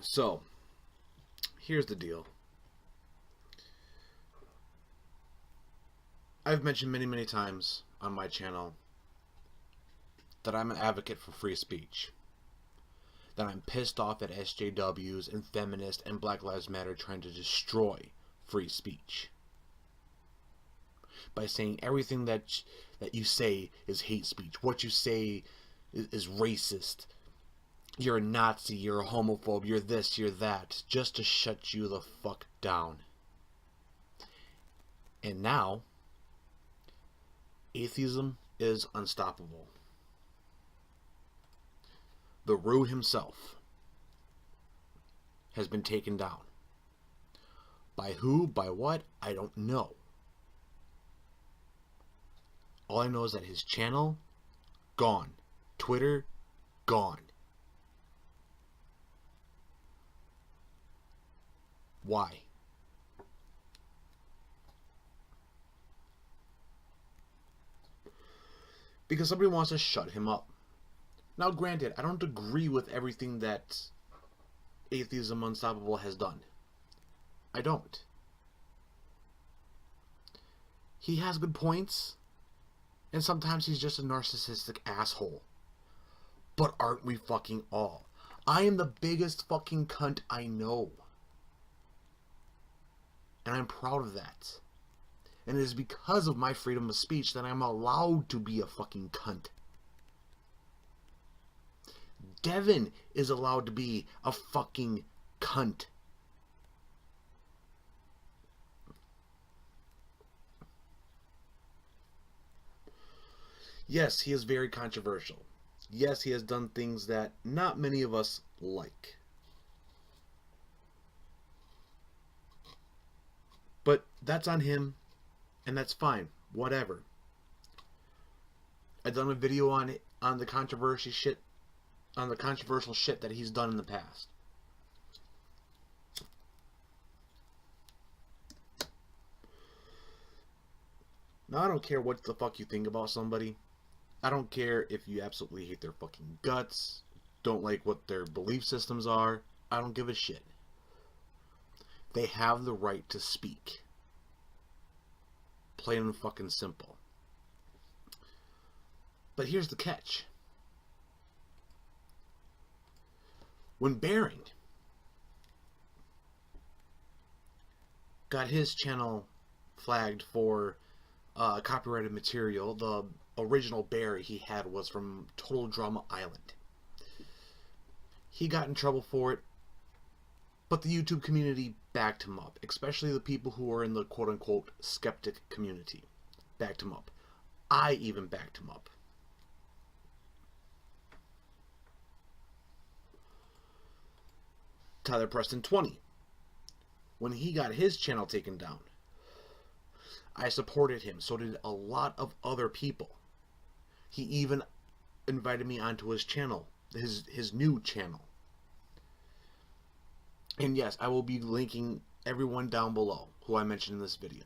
So, here's the deal. I've mentioned many times on my channel that I'm an advocate for free speech. That I'm pissed off at SJWs and feminists and Black Lives Matter trying to destroy free speech by saying everything that you say is hate speech. What you say is racist. You're a Nazi, you're a homophobe, you're this, you're that, just to shut you the fuck down. And now, atheism is unstoppable. The Roo himself has been taken down. By who, by what, I don't know. All I know is that his channel, gone. Twitter, gone. Why? Because somebody wants to shut him up. Now granted, I don't agree with everything that Atheism Unstoppable has done. I don't. He has good points, and sometimes he's just a narcissistic asshole. But aren't we fucking all? I am the biggest fucking cunt I know. And I'm proud of that. And it is because of my freedom of speech that I'm allowed to be a fucking cunt. Devin is allowed to be a fucking cunt. Yes, he is very controversial. Yes, he has done things that not many of us like. But that's on him, and that's fine. Whatever. I've done a video on it, on the controversy shit, on the controversial shit that he's done in the past. Now, I don't care what the fuck you think about somebody. I don't care if you absolutely hate their fucking guts, don't like what their belief systems are. I don't give a shit. They have the right to speak. Plain and fucking simple. But here's the catch. When Bearing got his channel flagged for copyrighted material, the original Barry he had was from Total Drama Island. He got in trouble for it, but the YouTube community backed him up, especially the people who are in the quote-unquote skeptic community. Backed him up. I even backed him up. Tyler Preston 20. When he got his channel taken down, I supported him. So did a lot of other people. He even invited me onto his channel, his new channel. And yes, I will be linking everyone down below who I mentioned in this video.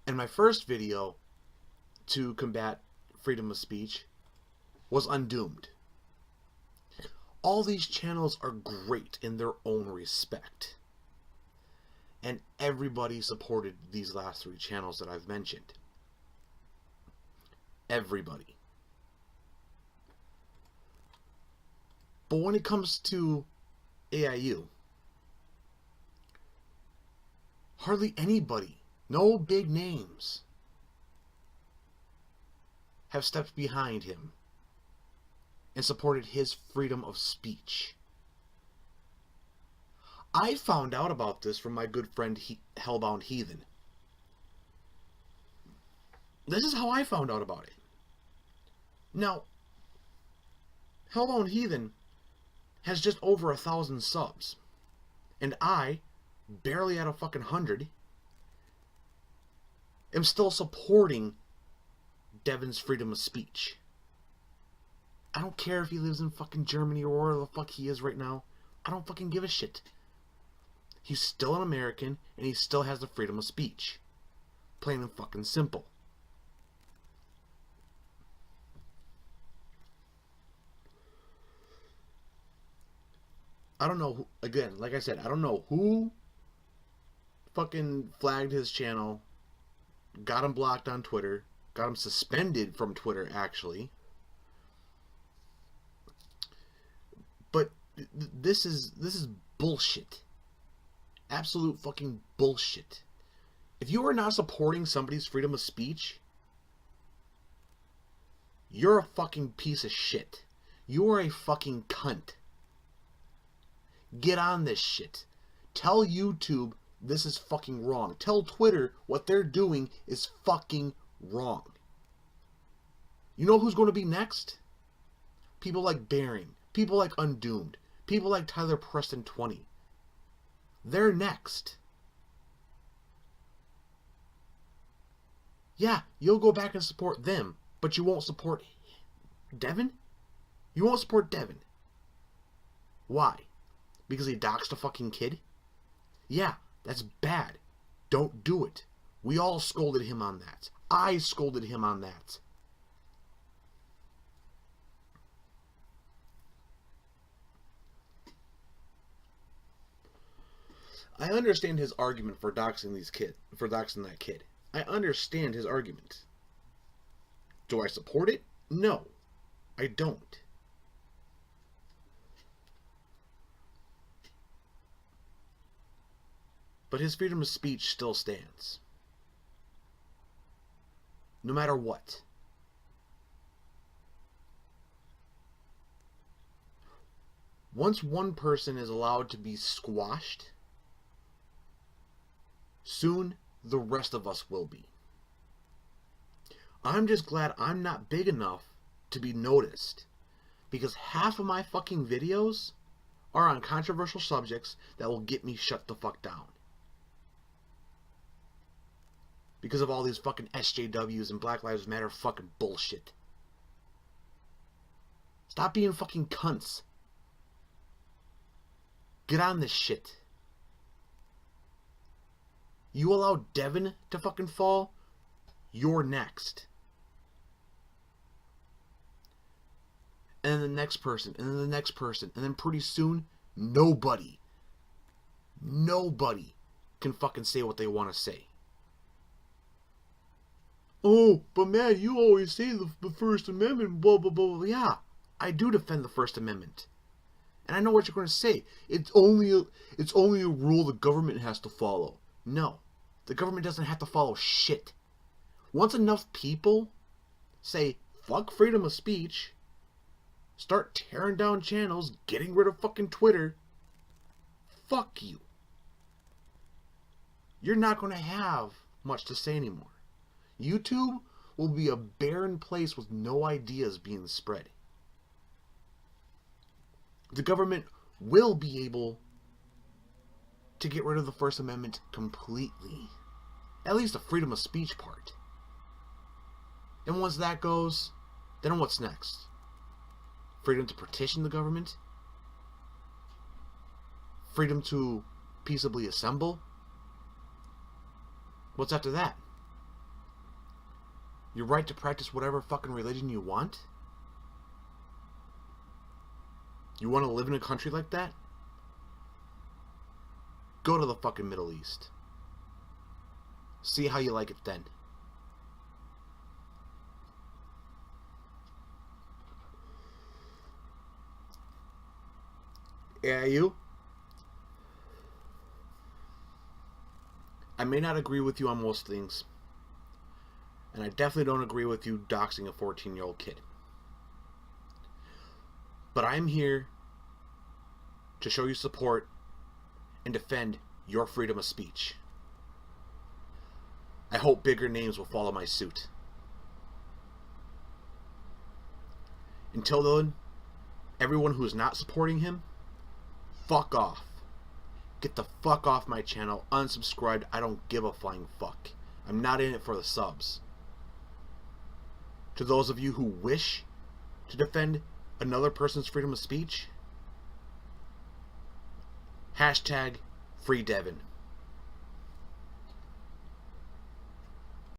And my first video to combat freedom of speech was Undoomed. All these channels are great in their own respect. And everybody supported these last three channels that I've mentioned. Everybody. But when it comes to AIU, hardly anybody, no big names, have stepped behind him and supported his freedom of speech. I found out about this from my good friend Hellbound Heathen. This is how I found out about it. Now, Hellbound Heathen has just over 1,000 subs. And I, barely at a fucking 100, am still supporting Devin's freedom of speech. I don't care if he lives in fucking Germany or where the fuck he is right now. I don't fucking give a shit. He's still an American, and he still has the freedom of speech. Plain and fucking simple. I don't know who, again, like I said, I don't know who fucking flagged his channel, got him blocked on Twitter, got him suspended from Twitter, actually. But this is bullshit. Absolute fucking bullshit. If you are not supporting somebody's freedom of speech, you're a fucking piece of shit. You are a fucking cunt. Get on this shit. Tell YouTube this is fucking wrong. Tell Twitter what they're doing is fucking wrong. You know who's going to be next? People like Bearing. People like Undoomed. People like Tyler Preston 20. They're next. Yeah, you'll go back and support them, but you won't support Devin? You won't support Devin. Why? Because he doxed a fucking kid? Yeah, that's bad. Don't do it. We all scolded him on that. I scolded him on that. I understand his argument for doxing that kid. I understand his argument. Do I support it? No, I don't. But his freedom of speech still stands. No matter what. Once one person is allowed to be squashed, soon the rest of us will be. I'm just glad I'm not big enough to be noticed, because half of my fucking videos are on controversial subjects that will get me shut the fuck down. Because of all these fucking SJWs and Black Lives Matter fucking bullshit. Stop being fucking cunts. Get on this shit. You allow Devin to fucking fall, you're next. And then the next person, and then the next person, and then pretty soon, nobody can fucking say what they want to say. Oh, but man, you always say the First Amendment, blah, blah, blah. Yeah, I do defend the First Amendment. And I know what you're going to say. It's only a rule the government has to follow. No, the government doesn't have to follow shit. Once enough people say, fuck freedom of speech, start tearing down channels, getting rid of fucking Twitter, fuck you. You're not going to have much to say anymore. YouTube will be a barren place with no ideas being spread. The government will be able to get rid of the First Amendment completely. At least the freedom of speech part. And once that goes, then what's next? Freedom to petition the government? Freedom to peaceably assemble? What's after that? Your right to practice whatever fucking religion you want? You want to live in a country like that? Go to the fucking Middle East. See how you like it then. Yeah, you? I may not agree with you on most things. And I definitely don't agree with you doxing a 14-year-old kid. But I'm here to show you support and defend your freedom of speech. I hope bigger names will follow my suit. Until then, everyone who is not supporting him, fuck off. Get the fuck off my channel, unsubscribed, I don't give a flying fuck. I'm not in it for the subs. To those of you who wish to defend another person's freedom of speech, hashtag Free Devin.